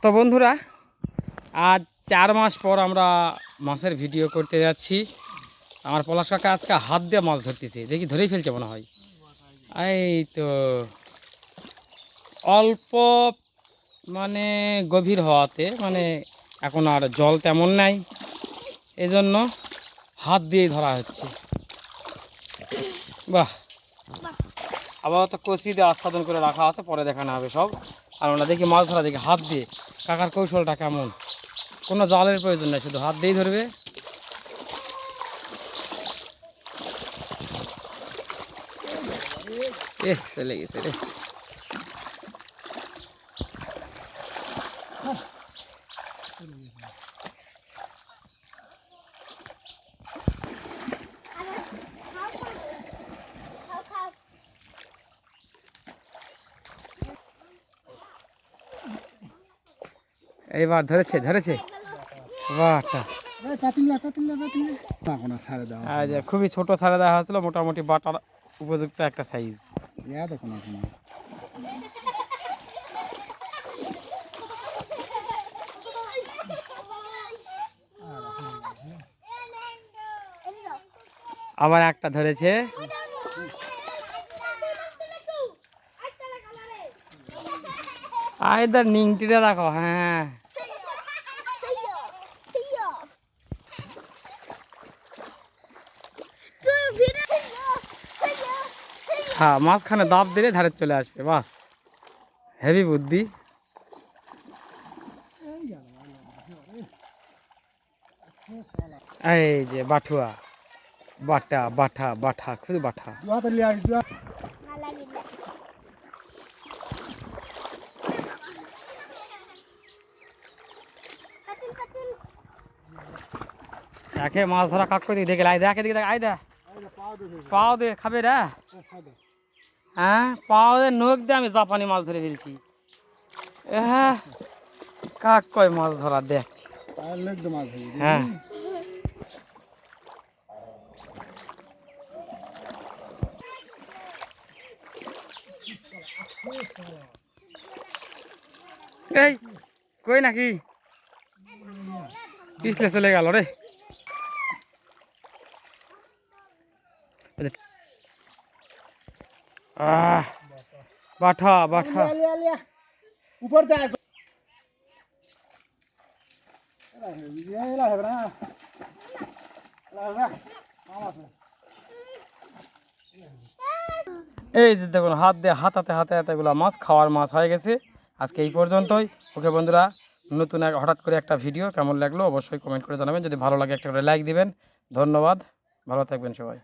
তো বন্ধুরা, আজ 4 মাস পর আমরা মাছের ভিডিও করতে যাচ্ছি। আমার পলাশ কাকা আজকে হাত দিয়ে মাছ ধরতেছে, দেখি ধরেই ফেলছে মনে হয়। এই তো অল্প মানে গভীর হওয়াতে মানে এখন আর জল তেমন নাই, এজন্য হাত দিয়েই ধরা হচ্ছে। বাহ, আবার তো কষি দিয়ে আচ্ছাদন করে রাখা আছে, পরে দেখানো হবে সব। আর আমরা দেখি মাছ ধরা দেখি হাত দিয়ে। কাকার কৌশলটা কেমন, কোনো জলের প্রয়োজন নেই, শুধু হাত দিয়েই ধরবে। চলে গেছে রে। এইবার ধরেছে ধরেছে বাটা। খুবই ছোট ছাড়া দেওয়া হয়েছিল, মোটামুটি বাটার উপযুক্ত একটা সাইজ। আবার একটা ধরেছে। আইদার নিংটিটা দেখো। হ্যাঁ হ্যাঁ, মাঝখানে দাব দিলে ধারে চলে আসবে, বাস। হেভি বুদ্ধি। এই যে বাঠুয়া, বাটা বাঠা বাঠা, শুধু বাঠা। একে মাছ ধরা কাক করে দেখে আয় দেখ, এদিকে দেখ, আয় দেখ, পাও দে খাবে রে। হ্যাঁ, পাও দে, নখ দিয়ে আমি জাপানি মাছ ধরে ফেলছি। হ্যাঁ, কাক কয় মাছ ধরা দেখ। হ্যাঁ, এই কই নাকি পিছলে চলে গেল রে। বাঠা বাঠা। ऊपर जाए এই যে দেখুন, হাত দিয়ে হাতাতে হাতে হাতে এগুলো মাছ, খাওয়ার মাছ হয়ে গেছে। আজকে এই পর্যন্তই। ওকে বন্ধুরা, নতুন হঠাৎ করে একটা ভিডিও কেমন লাগলো অবশ্যই কমেন্ট করে জানাবেন। যদি ভালো লাগে একটা করে লাইক দিবেন। ধন্যবাদ, ভালো থাকবেন সবাই।